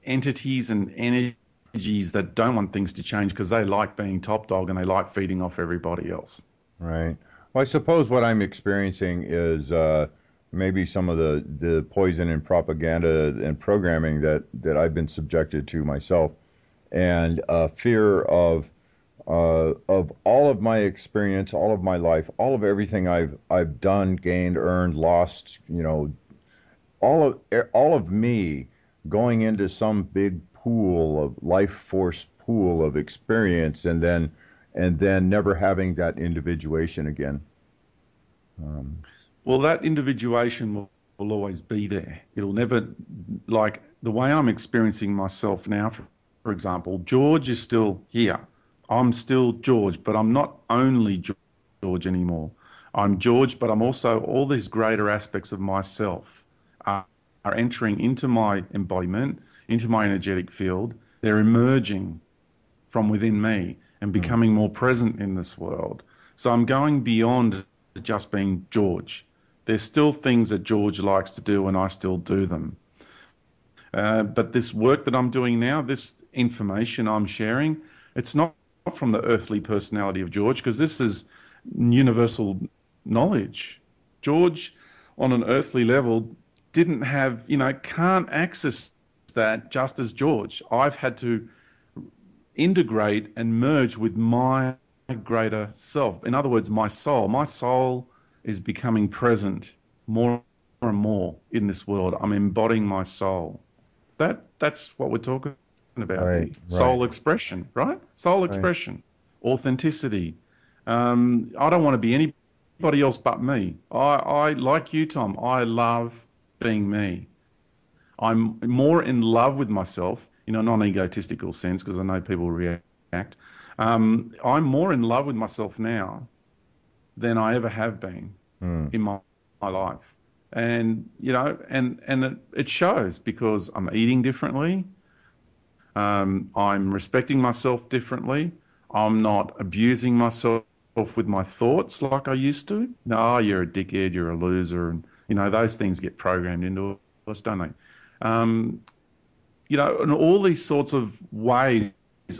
entities and energies that don't want things to change because they like being top dog and they like feeding off everybody else. Right. Well, I suppose what I'm experiencing is maybe some of the poison and propaganda and programming that I've been subjected to myself, and fear of all of my experience, all of my life, all of everything I've done, gained, earned, lost, all of me going into some big pool of life force pool of experience, and then never having that individuation again. Well, that individuation will always be there. It'll never, like the way I'm experiencing myself now, for example, George is still here. I'm still George, but I'm not only George anymore. I'm George, but I'm also all these greater aspects of myself are entering into my embodiment, into my energetic field. They're emerging from within me and becoming more present in this world. So I'm going beyond just being George. There's still things that George likes to do and I still do them. But this work that I'm doing now, this information I'm sharing, it's not from the earthly personality of George, because this is universal knowledge. George, on an earthly level, didn't have, can't access that just as George. I've had to integrate and merge with my greater self. In other words, my soul. My soul is becoming present more and more in this world. I'm embodying my soul. That's what we're talking about. Right, soul right. expression, right? Soul expression, authenticity. I don't want to be anybody else but me. I like you, Tom. I love being me. I'm more in love with myself in a non-egotistical sense, because I know people react. I'm more in love with myself now than I ever have been in my life. And, and it shows because I'm eating differently. I'm respecting myself differently. I'm not abusing myself with my thoughts like I used to. No, you're a dickhead, you're a loser. And, those things get programmed into us, don't they? And all these sorts of ways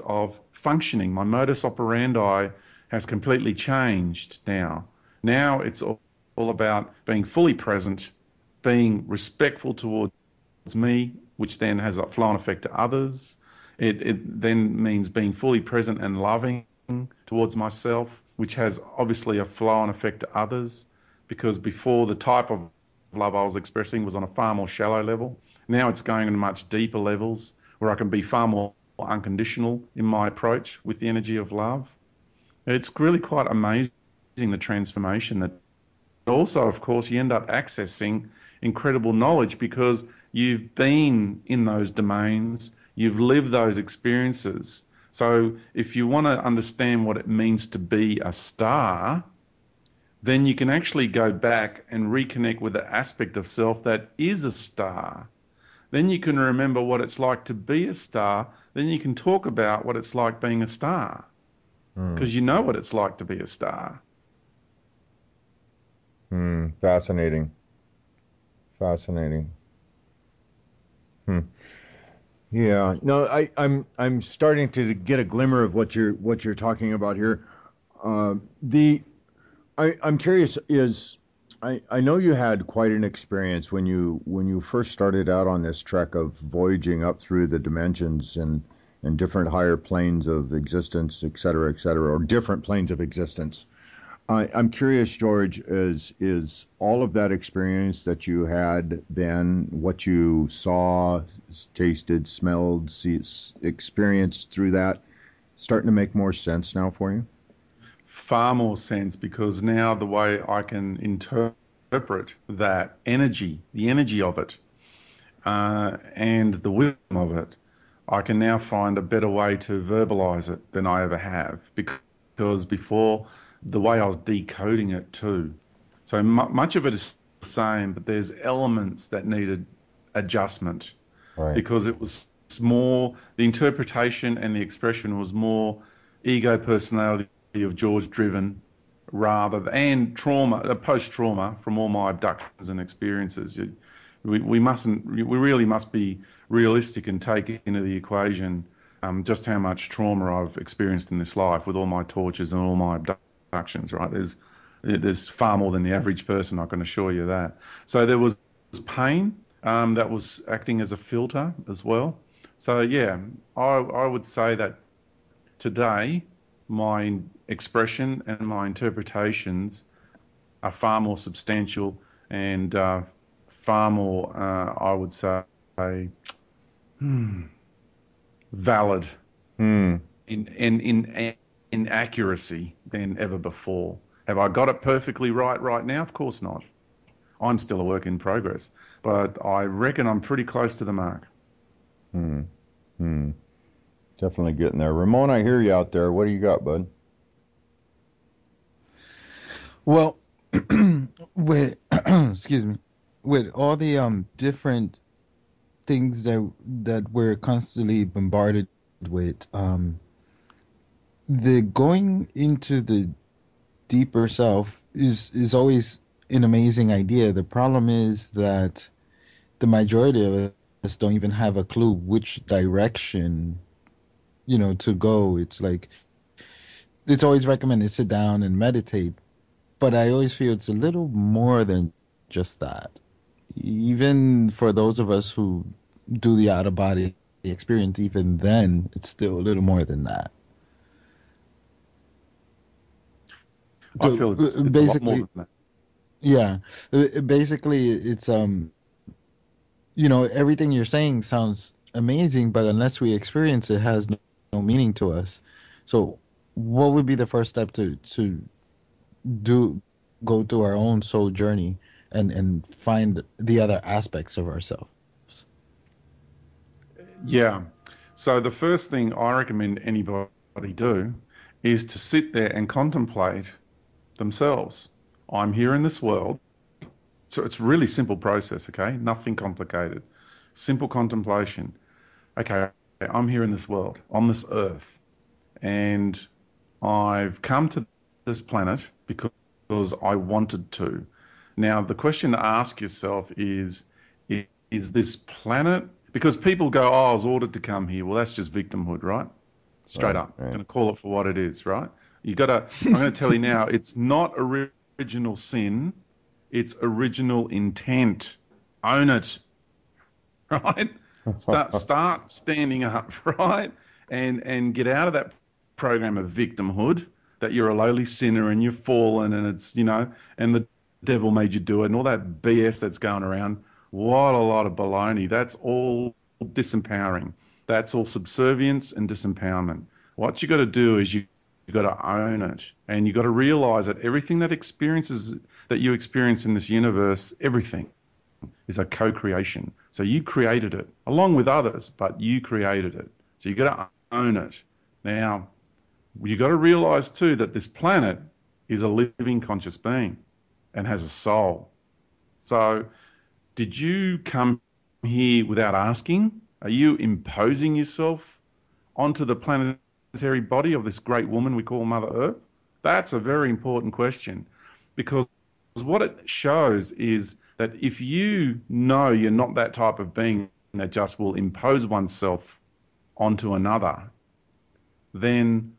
of functioning. My modus operandi has completely changed now. Now it's all about being fully present, being respectful towards me, which then has a flow-on effect to others. It then means being fully present and loving towards myself, which has obviously a flow-on effect to others, because before the type of love I was expressing was on a far more shallow level. Now it's going on much deeper levels where I can be far more unconditional in my approach with the energy of love. It's really quite amazing, the transformation that also, of course, you end up accessing incredible knowledge because you've been in those domains, you've lived those experiences. So if you want to understand what it means to be a star, then you can actually go back and reconnect with the aspect of self that is a star. Then you can remember what it's like to be a star. Then you can talk about what it's like being a star, because you know what it's like to be a star. Fascinating. Fascinating. Yeah. No, I'm starting to get a glimmer of what you're talking about here. The I'm curious is I know you had quite an experience when you first started out on this trek of voyaging up through the dimensions and different higher planes of existence, et cetera, or different planes of existence. I'm curious, George, is all of that experience that you had then, what you saw, tasted, smelled, experienced through that, starting to make more sense now for you? Far more sense because now the way I can interpret that energy, the energy of it, and the wisdom of it, I can now find a better way to verbalize it than I ever have because before the way I was decoding it too. So much of it is the same, but there's elements that needed adjustment Right. because it was more, the interpretation and the expression was more ego personality of George driven rather than, and trauma, post-trauma from all my abductions and experiences. We really must be realistic and take into the equation just how much trauma I've experienced in this life with all my tortures and all my abductions, right? There's far more than the average person, I can assure you that. So there was pain that was acting as a filter as well. So yeah, I would say that today my expression and my interpretations are far more substantial and far more, I would say, valid Hmm. in accuracy than ever before. Have I got it perfectly right now? Of course not. I'm still a work in progress, but I reckon I'm pretty close to the mark. Hmm. Hmm. Definitely getting there. Ramon, I hear you out there. What do you got, bud? Well, with excuse me, with all the different things that we're constantly bombarded with, the going into the deeper self is always an amazing idea. The problem is that the majority of us don't even have a clue which direction, to go. It's like it's always recommended sit down and meditate, but I always feel it's a little more than just that. Even for those of us who do the out of body experience, even then, it's still a little more than that. I So feel it's a lot more basically, than that. yeah, basically, it's everything you're saying sounds amazing, but unless we experience it, has no meaning to us. So, what would be the first step to do go through our own soul journey and find the other aspects of ourselves? Yeah. So the first thing I recommend anybody do is to sit there and contemplate themselves. I'm here in this world. So it's a really simple process, okay? Nothing complicated. Simple contemplation. Okay, I'm here in this world, on this earth, and I've come to this planet because I wanted to. Now, the question to ask yourself is this planet, because people go, oh, I was ordered to come here. Well, that's just victimhood, right? Straight Right, up. I'm right. going to call it for what it is, right? I'm going to tell you now, it's not original sin, it's original intent. Own it, right? Start standing up, right? And get out of that program of victimhood that you're a lowly sinner and you've fallen and it's, and the devil made you do it and all that BS that's going around. What a lot of baloney. That's all disempowering. That's all subservience and disempowerment. What you got to do is you got to own it and you got to realize that everything that you experience in this universe, everything is a co-creation. So you created it along with others, but you created it. So you got to own it. Now, you got to realize too that this planet is a living conscious being and has a soul. So did you come here without asking? Are you imposing yourself onto the planetary body of this great woman we call Mother Earth? That's a very important question because what it shows is that if you know you're not that type of being that just will impose oneself onto another, then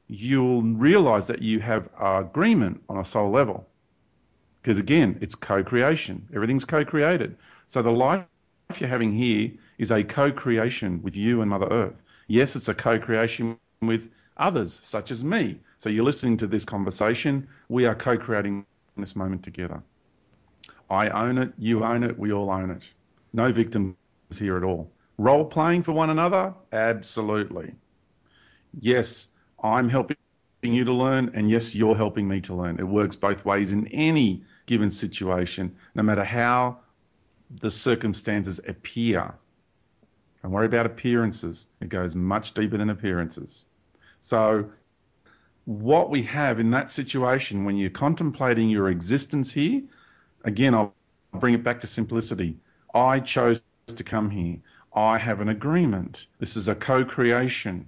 you'll realize that you have agreement on a soul level. Because again, it's co-creation. Everything's co-created. So the life you're having here is a co-creation with you and Mother Earth. Yes, it's a co-creation with others, such as me. So you're listening to this conversation. We are co-creating this moment together. I own it, you own it, we all own it. No victims here at all. Role playing for one another? Absolutely. Yes, I'm helping you to learn, and yes, you're helping me to learn. It works both ways in any given situation, no matter how the circumstances appear. Don't worry about appearances. It goes much deeper than appearances. So what we have in that situation when you're contemplating your existence here, again, I'll bring it back to simplicity. I chose to come here. I have an agreement. This is a co-creation.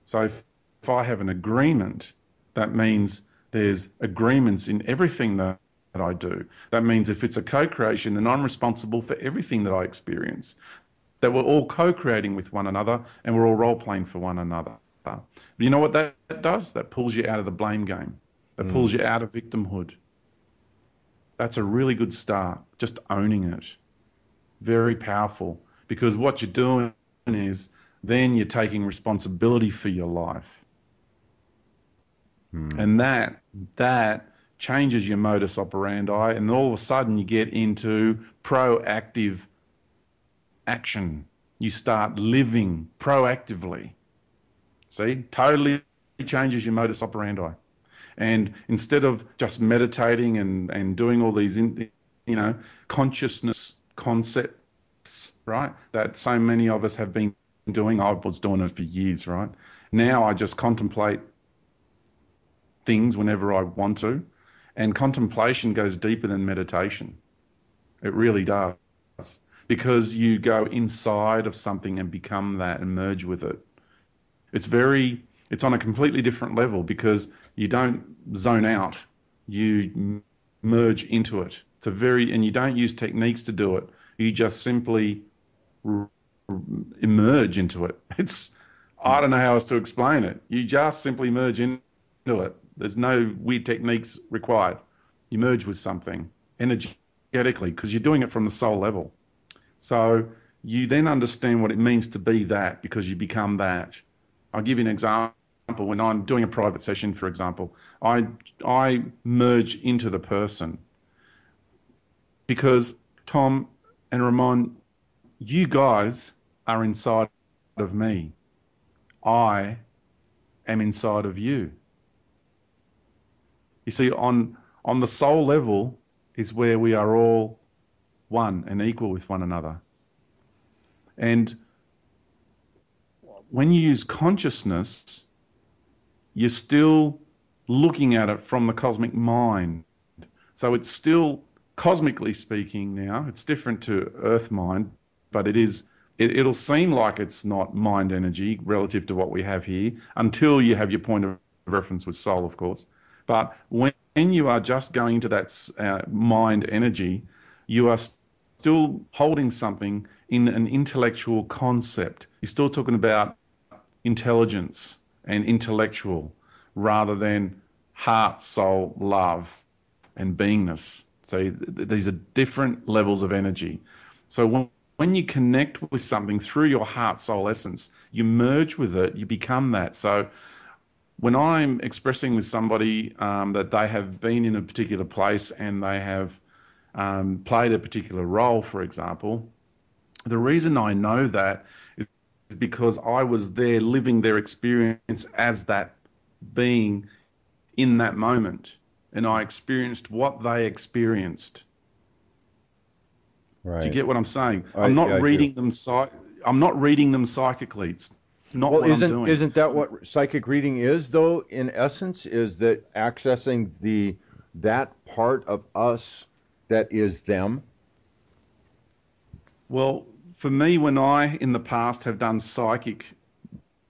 So if I have an agreement, that means there's agreements in everything that I do. That means if it's a co-creation, then I'm responsible for everything that I experience. That we're all co-creating with one another and we're all role-playing for one another. But you know what that does? That pulls you out of the blame game. That pulls you out of victimhood. That's a really good start, just owning it. Very powerful, because what you're doing is then you're taking responsibility for your life. And that changes your modus operandi, and all of a sudden you get into proactive action. You start living proactively. See, totally changes your modus operandi. And instead of just meditating and doing all these, consciousness concepts, right, that so many of us have been doing, I was doing it for years, right? Now I just contemplate things whenever I want to. And contemplation goes deeper than meditation. It really does. Because you go inside of something and become that and merge with it. It's on a completely different level because you don't zone out. You merge into it. And you don't use techniques to do it. You just simply emerge into it. I don't know how else to explain it. You just simply merge into it. There's no weird techniques required. You merge with something energetically because you're doing it from the soul level. So you then understand what it means to be that because you become that. I'll give you an example. When I'm doing a private session, for example, I merge into the person because Tom and Ramon, you guys are inside of me. I am inside of you. You see, on the soul level is where we are all one and equal with one another. And when you use consciousness, you're still looking at it from the cosmic mind. So it's still, cosmically speaking now, it's different to earth mind, but it'll seem like it's not mind energy relative to what we have here until you have your point of reference with soul, of course. But when you are just going into that mind energy, you are still holding something in an intellectual concept. You're still talking about intelligence and intellectual rather than heart, soul, love, and beingness. So these are different levels of energy. So when you connect with something through your heart, soul essence, you merge with it, you become that. So when I'm expressing with somebody that they have been in a particular place and they have played a particular role, for example, the reason I know that is because I was there living their experience as that being in that moment, and I experienced what they experienced. Right. Do you get what I'm saying? I'm not reading them. I'm not reading them psychically. It's not what I'm doing. Isn't that what psychic reading is, though? In essence, is that accessing that part of us that is them? Well, for me, when I in the past have done psychic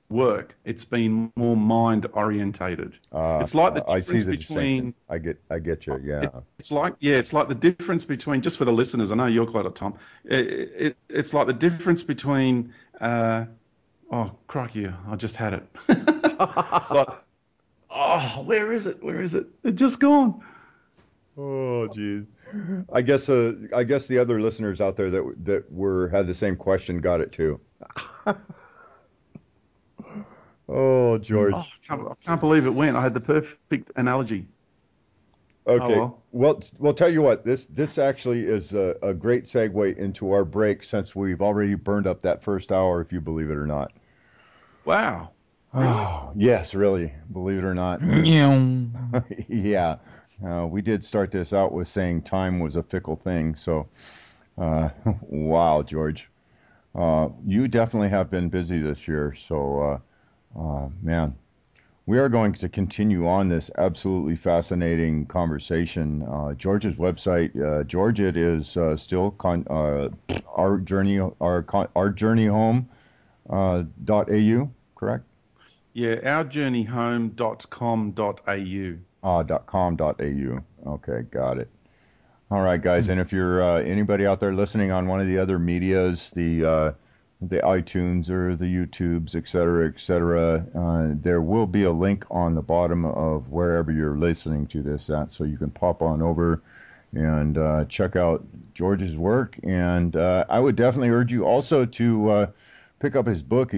work. It's been more mind orientated. It's like the difference between. I get you. Yeah. It's like the difference between, just for the listeners. I know you're quite a Tom. It's like the difference between. Oh crikey! I just had it. It's like, oh, where is it? Where is it? It's just gone. Oh, geez. I guess the other listeners out there that had the same question got it too. Oh, George. Oh, I can't believe it went. I had the perfect analogy. Okay. Oh, Well, tell you what. This actually is a great segue into our break, since we've already burned up that first hour, if you believe it or not. Wow. Oh, yes, really. Believe it or not. Yeah. We did start this out with saying time was a fickle thing. So, wow, George. You definitely have been busy this year. So, man, we are going to continue on this absolutely fascinating conversation. George's website, George, it is still our journey home .au, correct? Yeah, ourjourneyhome.com.au. .com.au. Okay, got it. All right, guys, and if you're anybody out there listening on one of the other medias, the iTunes or the YouTubes, et cetera, there will be a link on the bottom of wherever you're listening to this at, so you can pop on over and check out George's work. And I would definitely urge you also to pick up his book.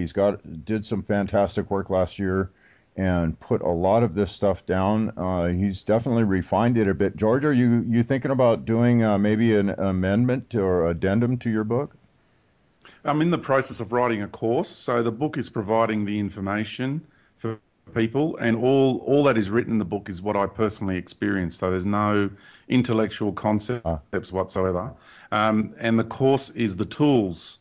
Did some fantastic work last year and put a lot of this stuff down. He's definitely refined it a bit. George, are you thinking about doing maybe an amendment or addendum to your book? I'm in the process of writing a course, so the book is providing the information for people, and all that is written in the book is what I personally experienced. So there's no intellectual concepts whatsoever. And the course is the tools,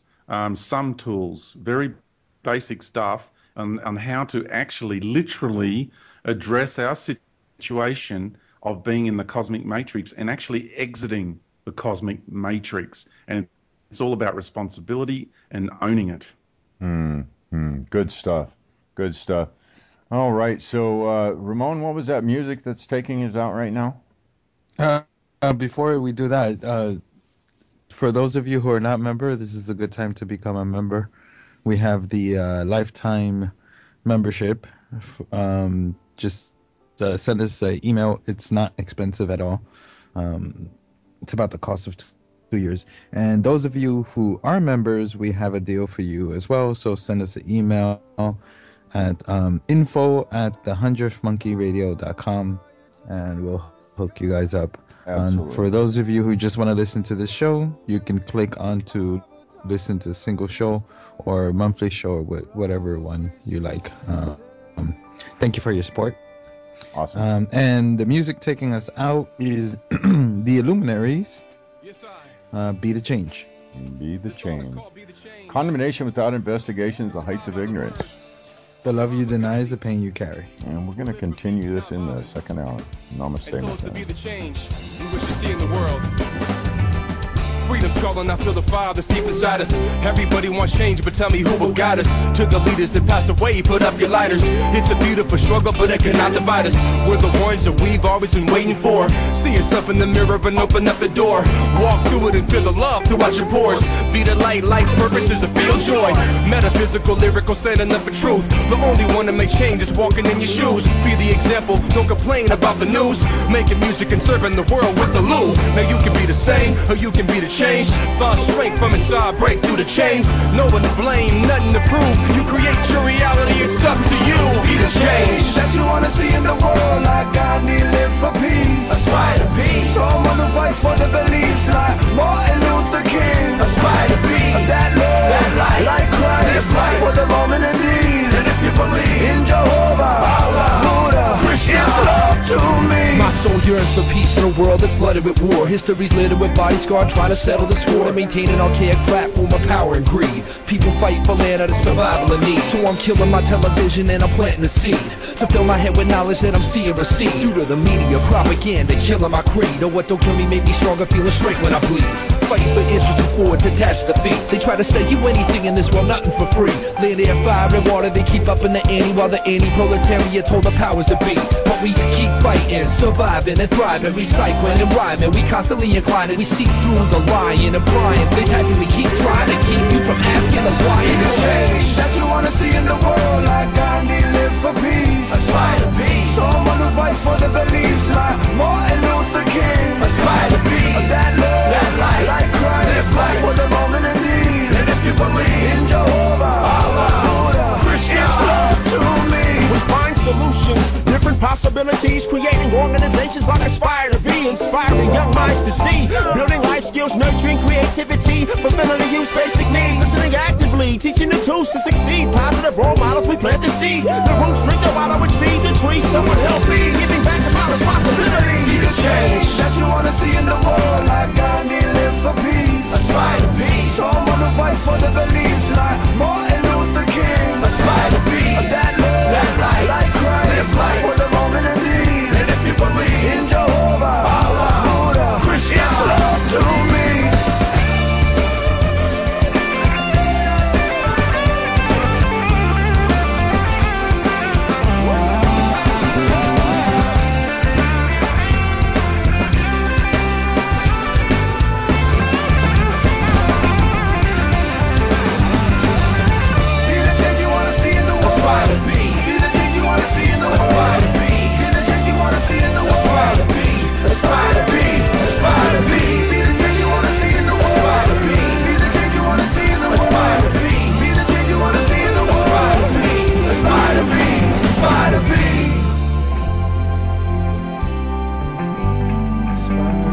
some tools, very basic stuff on how to actually literally address our situation of being in the cosmic matrix and actually exiting the cosmic matrix. And it's all about responsibility and owning it. Good stuff. Good stuff. All right. So, Ramon, what was that music that's taking us out right now? Before we do that, for those of you who are not member, this is a good time to become a member. We have the lifetime membership. Just send us an email. It's not expensive at all. It's about the cost of 2 years. And those of you who are members, we have a deal for you as well. So send us an email at info@the100thmonkeyradio.com, and we'll hook you guys up. And for those of you who just want to listen to this show, you can click on to listen to a single show or a monthly show, or whatever one you like. Thank you for your support. Awesome. And the music taking us out is The Illuminaries. Be the change. Be the change. Condemnation without investigation is the height of ignorance. The love you deny is the pain you carry. And we're going to continue this in the second hour. Namaste. It's supposed to be the change we wish to see in the world. Freedom's calling, I feel the fire that's deep inside us. Everybody wants change, but tell me who will guide us. To the leaders that pass away, put up your lighters. It's a beautiful struggle, but it cannot divide us. We're the ones that we've always been waiting for. See yourself in the mirror and open up the door. Walk through it and feel the love throughout your pores. Be the light, life's purpose is to feel joy. Metaphysical, lyrical, standing up for truth. The only one that makes change is walking in your shoes. Be the example, don't complain about the news. Making music and serving the world with the loo. Now you can be the same, or you can be the change. Find strength from inside, break through the chains. No one to blame, nothing to prove. You create your reality, it's up to you. Be the change that you wanna see in the world. Like Gandhi live for peace, aspire to be someone who fights for the beliefs. Like Martin Luther King, aspire to be that Lord, that light, like Christ, life for the moment in need. And if you believe in Jehovah, Allah, Buddha, Christian, it's up to me. My soul yearns for peace in a world that's flooded with war. History's littered with body scar, trying to settle the score and maintain an archaic platform of power and greed. People fight for land out of survival and need. So I'm killing my television and I'm planting a seed to fill my head with knowledge that I'm seeing recede. Due to the media propaganda killing my creed. Or what don't kill me make me stronger, feeling straight when I bleed. fighting for interest and forward to attach the feet. They try to sell you anything in this world, nothing for free. Land, air, fire, and water, they keep up in the ante, while the anti-proletariat told the powers to be. But we keep fighting, surviving and thriving, recycling and rhyming. We constantly inclining, we see through the lying and prying. They tactically keep trying to keep you from asking the why. The change that you wanna see in the world, like Gandhi live for peace. Aspire to be someone who fights for the beliefs, like Martin Luther King. Aspire to be that love, that light, like Christ, life for the moment in need. And if you believe in Jehovah, Allah, Buddha, Krishna, it's love to me. We find solutions, different possibilities, creating organizations like Aspire to Be, inspiring young minds to see, building life skills, nurturing creativity, fulfilling the youth's basic needs, listening actively, teaching the tools to succeed, positive role models, we plant the seed, the roots drink the water which feed the trees, someone help me, giving back is my responsibility. Be the change that you wanna see in the world, like Gandhi live for peace. Aspire to be someone who fights for the beliefs, like Martin Luther King. Aspire to be that love, that light, like Christ, life for the moment in need. And if you believe in Jehovah, Allah, Buddha, Krishna, it's love to me. Aspire.